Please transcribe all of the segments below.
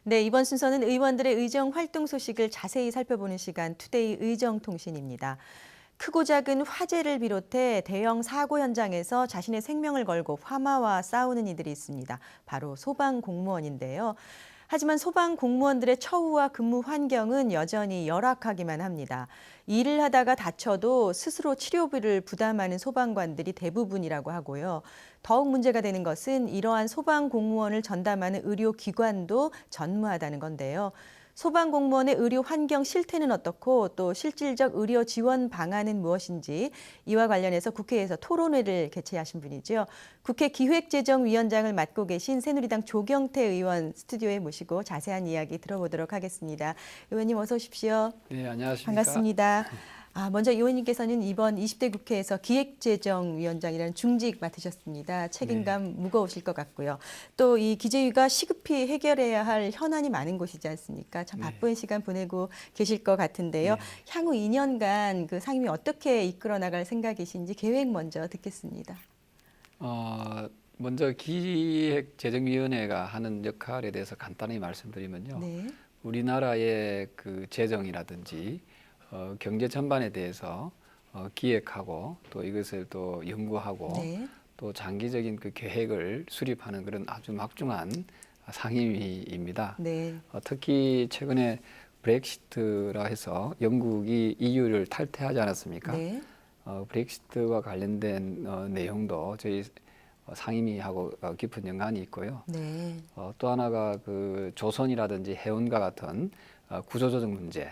네, 이번 순서는 의원들의 의정 활동 소식을 자세히 살펴보는 시간 투데이 의정통신입니다. 크고 작은 화재를 비롯해 대형 사고 현장에서 자신의 생명을 걸고 화마와 싸우는 이들이 있습니다. 바로 소방 공무원인데요. 하지만 소방 공무원들의 처우와 근무 환경은 여전히 열악하기만 합니다. 일을 하다가 다쳐도 스스로 치료비를 부담하는 소방관들이 대부분이라고 하고요. 더욱 문제가 되는 것은 이러한 소방 공무원을 전담하는 의료기관도 전무하다는 건데요. 소방 공무원의 의료 환경 실태는 어떻고 또 실질적 의료 지원 방안은 무엇인지 이와 관련해서 국회에서 토론회를 개최하신 분이죠. 국회 기획재정위원장을 맡고 계신 새누리당 조경태 의원 스튜디오에 모시고 자세한 이야기 들어보도록 하겠습니다. 의원님 어서 오십시오. 네, 안녕하십니까. 반갑습니다. 먼저 의원님께서는 이번 20대 국회에서 기획재정위원장이라는 중직 맡으셨습니다. 책임감 무거우실 것 같고요. 또 이 기재위가 시급히 해결해야 할 현안이 많은 곳이지 않습니까? 참 바쁜 시간 보내고 계실 것 같은데요. 향후 2년간 그 상임위 어떻게 이끌어 나갈 생각이신지 계획 먼저 듣겠습니다. 먼저 기획재정위원회가 하는 역할에 대해서 간단히 말씀드리면요. 네. 우리나라의 그 재정이라든지 경제 전반에 대해서 기획하고 또 이것을 또 연구하고 네. 또 장기적인 그 계획을 수립하는 그런 아주 막중한 상임위입니다. 네. 특히 최근에 브렉시트라 해서 영국이 EU를 탈퇴하지 않았습니까? 네. 브렉시트와 관련된 내용도 저희 상임위하고 깊은 연관이 있고요. 네. 또 하나가 그 조선이라든지 해운과 같은 구조조정 문제,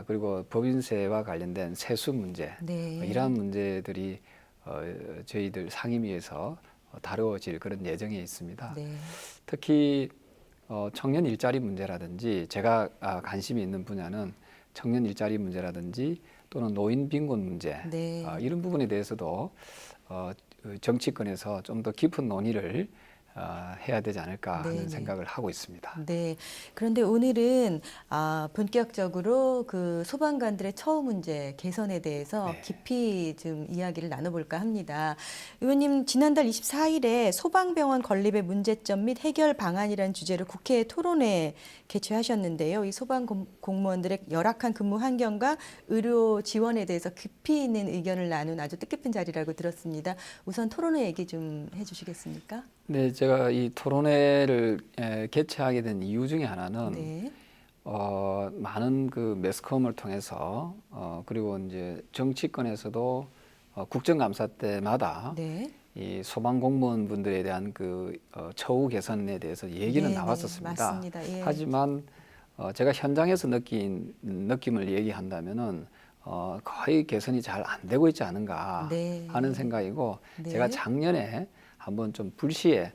그리고 법인세와 관련된 세수 문제, 네. 이러한 문제들이 저희들 상임위에서 다루어질 그런 예정에 있습니다. 네. 특히 청년 일자리 문제라든지 제가 관심이 있는 분야는 청년 일자리 문제라든지 또는 노인 빈곤 문제, 네. 이런 부분에 대해서도 정치권에서 좀 더 깊은 논의를 해야 되지 않을까 하는 네네. 생각을 하고 있습니다. 네. 그런데 오늘은 본격적으로 그 소방관들의 처우 문제 개선에 대해서 네. 깊이 좀 이야기를 나눠볼까 합니다. 의원님, 지난달 24일에 소방병원 건립의 문제점 및 해결 방안이라는 주제로 국회 토론회 개최하셨는데요. 이 소방 공무원들의 열악한 근무 환경과 의료 지원에 대해서 깊이 있는 의견을 나눈 아주 뜻깊은 자리라고 들었습니다. 우선 토론회 얘기 좀 해주시겠습니까? 네, 제가 이 토론회를 개최하게 된 이유 중에 하나는 네. 많은 그 매스컴을 통해서 그리고 이제 정치권에서도 국정감사 때마다 네. 이 소방 공무원분들에 대한 그 처우 개선에 대해서 얘기는 네, 나왔었습니다. 맞습니다. 예. 하지만 제가 현장에서 느낀 느낌을 얘기한다면은 거의 개선이 잘 안 되고 있지 않은가 네. 하는 생각이고 네. 제가 작년에 한번 좀 불시에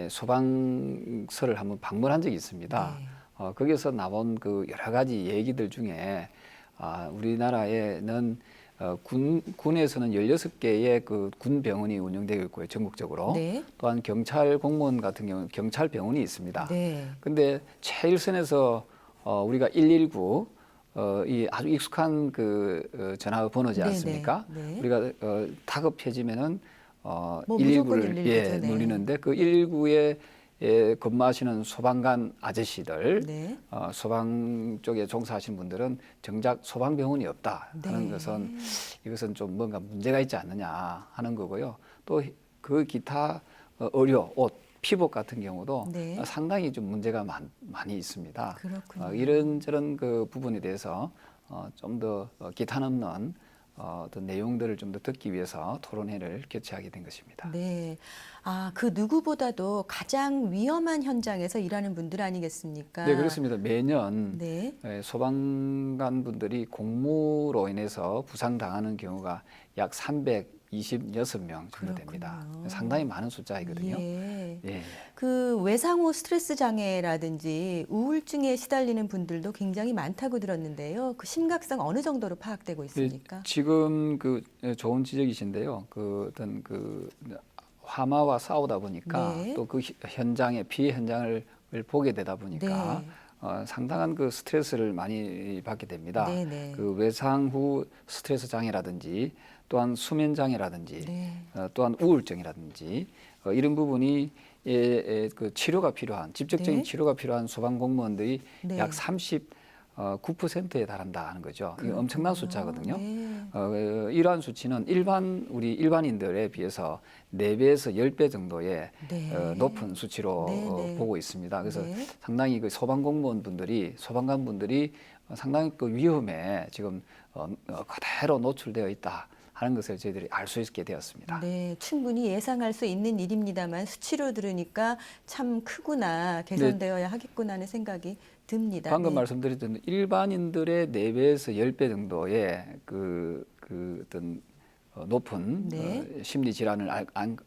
소방서를 한번 방문한 적이 있습니다. 네. 거기서 나온 그 여러 가지 얘기들 중에 우리나라에는 군에서는 16개의 그 군 병원이 운영되고 있고요, 전국적으로. 네. 또한 경찰 공무원 같은 경우는 경찰 병원이 있습니다. 네. 근데 최일선에서 우리가 119 이 아주 익숙한 그 전화 번호지 네네. 않습니까? 네. 우리가 다급해지면은 무조건 119를 119죠. 네. 누리는데 그 119에 근무하시는 소방관 아저씨들, 네. 소방 쪽에 종사하시는 분들은 정작 소방병원이 없다 하는 네. 것은 이것은 좀 뭔가 문제가 있지 않느냐 하는 거고요. 또 그 기타 의료, 옷, 피복 같은 경우도 네. 상당히 좀 문제가 많이 있습니다. 그렇군요. 이런저런 그 부분에 대해서 좀 더 기탄 없는 어떤 내용들을 좀 더 듣기 위해서 토론회를 개최하게 된 것입니다. 네. 그 누구보다도 가장 위험한 현장에서 일하는 분들 아니겠습니까? 네, 그렇습니다. 매년 네. 소방관 분들이 공무로 인해서 부상당하는 경우가 약 326명 정도 됩니다. 그렇군요. 상당히 많은 숫자이거든요. 예. 예. 그 외상 후 스트레스 장애라든지 우울증에 시달리는 분들도 굉장히 많다고 들었는데요. 그 심각성 어느 정도로 파악되고 있습니까? 지금 그 좋은 지적이신데요. 그 어떤 그 화마와 싸우다 보니까 네. 또 그 현장의 피해 현장을 보게 되다 보니까 네. 상당한 그 스트레스를 많이 받게 됩니다. 네네. 그 외상 후 스트레스 장애라든지 또한 수면 장애라든지 네. 또한 우울증이라든지 이런 부분이 그 치료가 필요한 직접적인 네. 치료가 필요한 소방 공무원들이 네. 약 39%에 달한다는 거죠. 이게 엄청난 숫자거든요. 네. 이러한 수치는 우리 일반인들에 비해서 4배에서 10배 정도의 네. 높은 수치로 네, 네. 보고 있습니다. 그래서 네. 상당히 그 소방 공무원분들이 소방관분들이 상당히 그 위험에 지금 그대로 노출되어 있다 하는 것을 저희들이 알 수 있게 되었습니다. 네, 충분히 예상할 수 있는 일입니다만 수치로 들으니까 참 크구나, 개선되어야 하겠구나 하는 생각이 듭니다. 방금 네. 말씀드렸던 일반인들의 4배에서 10배 정도의 그 어떤 높은 네. 심리 질환을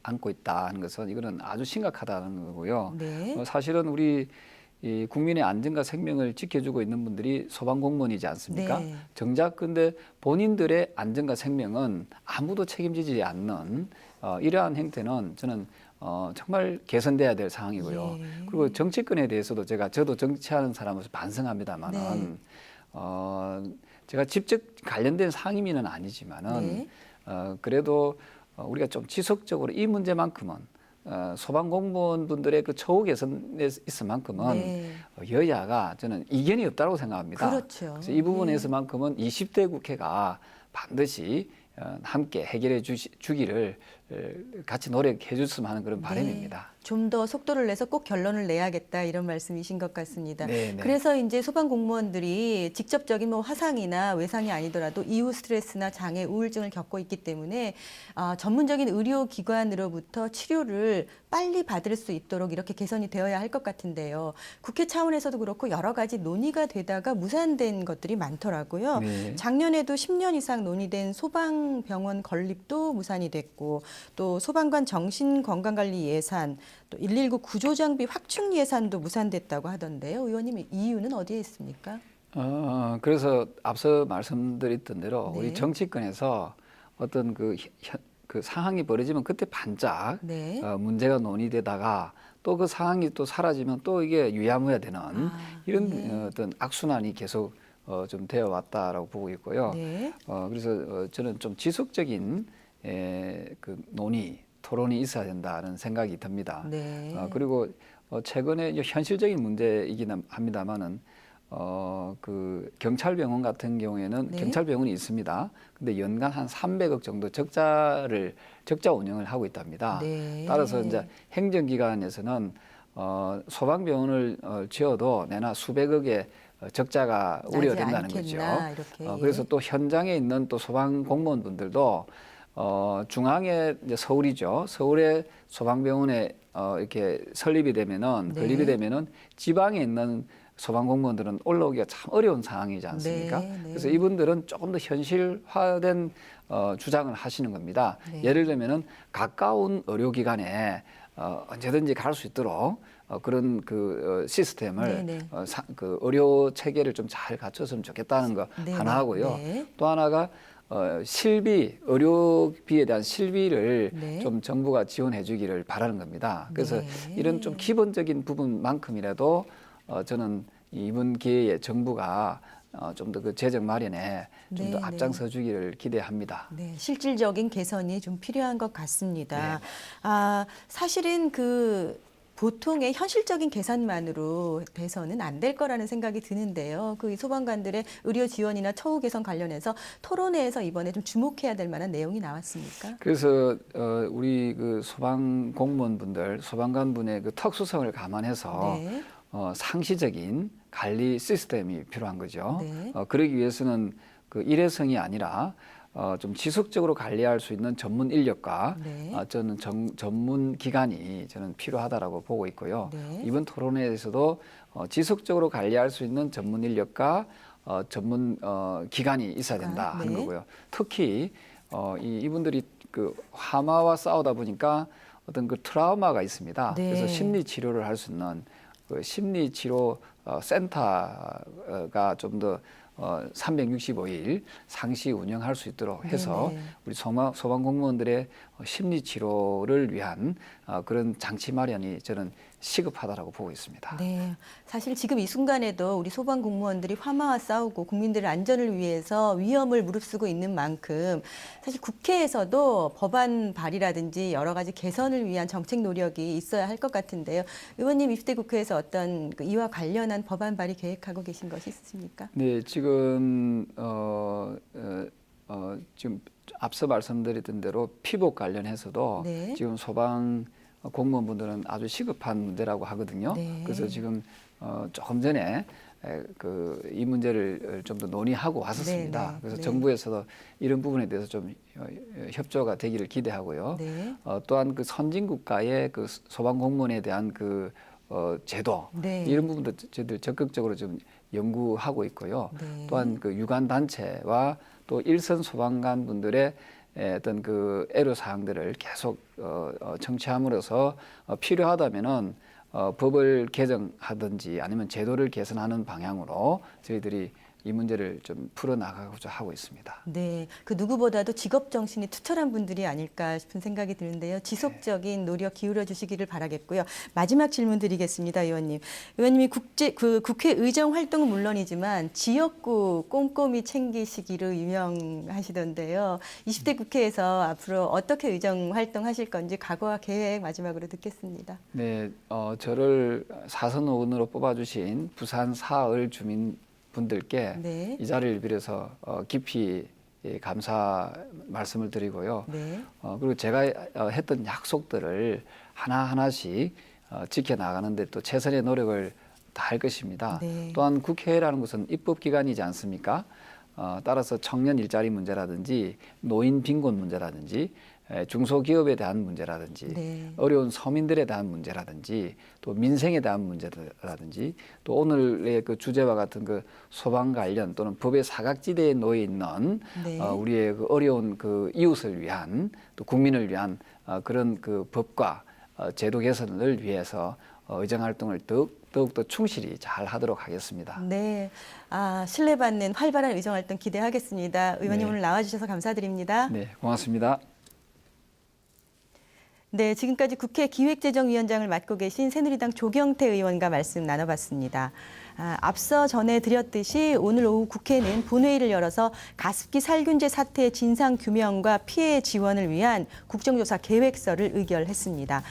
안고 있다는 것은 이거는 아주 심각하다는 거고요. 네. 사실은 우리 이 국민의 안전과 생명을 지켜주고 있는 분들이 소방공무원이지 않습니까? 네. 정작 근데 본인들의 안전과 생명은 아무도 책임지지 않는 이러한 행태는 저는 정말 개선돼야 될 상황이고요. 예. 그리고 정치권에 대해서도 저도 정치하는 사람으로서 반성합니다만은 네. 제가 직접 관련된 상임위는 아니지만은 네. 그래도 우리가 좀 지속적으로 이 문제만큼은 소방공무원분들의 그 처우 개선에 있을 만큼은 네. 여야가 저는 이견이 없다고 생각합니다. 그렇죠. 그래서 이 부분에서만큼은 20대 국회가 반드시 함께 해결해 주기를 같이 노력해 줬으면 하는 그런 바람입니다. 좀 더 속도를 내서 꼭 결론을 내야겠다 이런 말씀이신 것 같습니다. 네, 네. 그래서 이제 소방 공무원들이 직접적인 뭐 화상이나 외상이 아니더라도 이후 스트레스나 장애, 우울증을 겪고 있기 때문에 전문적인 의료기관으로부터 치료를 빨리 받을 수 있도록 이렇게 개선이 되어야 할 것 같은데요. 국회 차원에서도 그렇고 여러 가지 논의가 되다가 무산된 것들이 많더라고요. 네. 작년에도 10년 이상 논의된 소방병원 건립도 무산이 됐고 또 소방관 정신건강관리 예산, 또 119 구조장비 확충 예산도 무산됐다고 하던데요. 의원님, 이유는 어디에 있습니까? 그래서 앞서 말씀드렸던 대로 네. 우리 정치권에서 어떤 그 상황이 벌어지면 그때 반짝 네. 문제가 논의되다가 또 그 상황이 또 사라지면 또 이게 유야무야되는 이런 네. 어떤 악순환이 계속 좀 되어 왔다라고 보고 있고요. 네. 그래서 저는 좀 지속적인 그 논의, 토론이 있어야 된다는 생각이 듭니다. 네. 그리고 최근에 현실적인 문제이긴 합니다만은 그 경찰병원 같은 경우에는 네. 경찰병원이 있습니다. 근데 연간 한 300억 정도 적자 운영을 하고 있답니다. 네. 따라서 이제 행정기관에서는 소방병원을 지어도 내나 수백억의 적자가 나지 우려된다는 거죠. 않겠나, 이렇게. 그래서 또 현장에 있는 또 소방 공무원분들도 중앙에 이제 서울이죠. 서울의 소방병원에 이렇게 건립이 되면은 지방에 있는 소방공무원들은 올라오기가 참 어려운 상황이지 않습니까? 네, 네. 그래서 이분들은 조금 더 현실화된 주장을 하시는 겁니다. 네. 예를 들면은 가까운 의료기관에 언제든지 갈 수 있도록 그런 그 시스템을 네, 네. 그 의료 체계를 좀 잘 갖췄으면 좋겠다는 거 네, 하나 네, 하고요. 네. 또 하나가 의료비에 대한 실비를 네. 좀 정부가 지원해 주기를 바라는 겁니다. 그래서 네. 이런 좀 기본적인 부분만큼이라도 저는 이번 기회에 정부가 좀 더 그 재정 마련에 좀 더 네, 앞장서 주기를 기대합니다. 네, 실질적인 개선이 좀 필요한 것 같습니다. 네. 사실은 그 보통의 현실적인 계산만으로 돼서는 안 될 거라는 생각이 드는데요. 그 소방관들의 의료 지원이나 처우 개선 관련해서 토론회에서 이번에 좀 주목해야 될 만한 내용이 나왔습니까? 그래서 우리 그 소방 공무원분들, 소방관분의 그 특수성을 감안해서 네. 상시적인 관리 시스템이 필요한 거죠. 네. 그러기 위해서는 그 일회성이 아니라 좀 지속적으로 관리할 수 있는 전문 인력과 네. 저는 전문 기관이 저는 필요하다라고 보고 있고요. 네. 이번 토론회에서도 지속적으로 관리할 수 있는 전문 인력과 전문 기관이 있어야 된다 하는 네. 거고요. 특히 이분들이 그 화마와 싸우다 보니까 어떤 그 트라우마가 있습니다. 네. 그래서 심리 치료를 할 수 있는 그 심리 치료 센터가 좀 더 365일 상시 운영할 수 있도록 해서 네네. 우리 소방 공무원들의 심리 치료를 위한 그런 장치 마련이 저는 시급하다라고 보고 있습니다. 네, 사실 지금 이 순간에도 우리 소방 공무원들이 화마와 싸우고 국민들의 안전을 위해서 위험을 무릅쓰고 있는 만큼 사실 국회에서도 법안 발의라든지 여러 가지 개선을 위한 정책 노력이 있어야 할 것 같은데요. 의원님 20대 국회에서 어떤 이와 관련한 법안 발의 계획하고 계신 것이 있으십니까? 네, 지금 지금 앞서 말씀드렸던 대로 피복 관련해서도 네. 지금 소방 공무원분들은 아주 시급한 문제라고 하거든요. 네. 그래서 지금 조금 전에 이 문제를 좀 더 논의하고 왔었습니다. 네, 네, 그래서 네. 정부에서도 이런 부분에 대해서 좀 협조가 되기를 기대하고요. 네. 또한 그 선진 국가의 그 소방 공무원에 대한 그 제도 네. 이런 부분도 저희들 적극적으로 좀 연구하고 있고요. 네. 또한 그 유관 단체와 또 일선 소방관 분들의 어떤 그 애로 사항들을 계속 청취함으로써 필요하다면은 법을 개정하든지 아니면 제도를 개선하는 방향으로 저희들이 이 문제를 좀 풀어나가고자 하고 있습니다. 네, 그 누구보다도 직업 정신이 투철한 분들이 아닐까 싶은 생각이 드는데요. 지속적인 노력 기울여 주시기를 바라겠고요. 마지막 질문 드리겠습니다, 의원님. 의원님이 국회 의정 활동은 물론이지만 지역구 꼼꼼히 챙기시기로 유명하시던데요. 20대 국회에서 앞으로 어떻게 의정 활동하실 건지 각오와 계획 마지막으로 듣겠습니다. 네, 저를 사선 의원으로 뽑아주신 부산 사을 주민 분들께 네. 이 자리를 빌어서 깊이 감사 말씀을 드리고요. 네. 그리고 제가 했던 약속들을 하나하나씩 지켜나가는데 또 최선의 노력을 다할 것입니다. 네. 또한 국회라는 것은 입법기관이지 않습니까? 따라서 청년 일자리 문제라든지 노인 빈곤 문제라든지 중소기업에 대한 문제라든지 네. 어려운 서민들에 대한 문제라든지 또 민생에 대한 문제라든지 또 오늘의 그 주제와 같은 그 소방 관련 또는 법의 사각지대에 놓여 있는 네. 우리의 그 어려운 그 이웃을 위한 또 국민을 위한 그런 그 법과 제도 개선을 위해서 의정 활동을 더욱더 충실히 잘 하도록 하겠습니다. 네, 신뢰받는 활발한 의정 활동 기대하겠습니다. 의원님 네. 오늘 나와주셔서 감사드립니다. 네, 고맙습니다. 네, 지금까지 국회 기획재정위원장을 맡고 계신 새누리당 조경태 의원과 말씀 나눠봤습니다. 앞서 전해드렸듯이 오늘 오후 국회는 본회의를 열어서 가습기 살균제 사태의 진상 규명과 피해 지원을 위한 국정조사 계획서를 의결했습니다.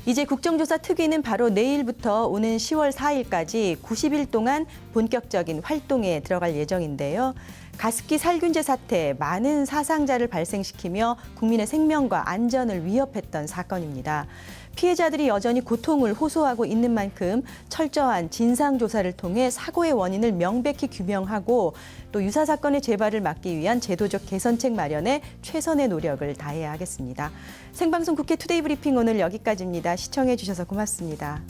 이제 국정조사 특위는 바로 내일부터 오는 10월 4일까지 90일 동안 본격적인 활동에 들어갈 예정인데요. 가습기 살균제 사태, 많은 사상자를 발생시키며 국민의 생명과 안전을 위협했던 사건입니다. 피해자들이 여전히 고통을 호소하고 있는 만큼 철저한 진상조사를 통해 사고의 원인을 명백히 규명하고 또 유사 사건의 재발을 막기 위한 제도적 개선책 마련에 최선의 노력을 다해야 하겠습니다. 생방송 국회 투데이 브리핑 오늘 여기까지입니다. 시청해 주셔서 고맙습니다.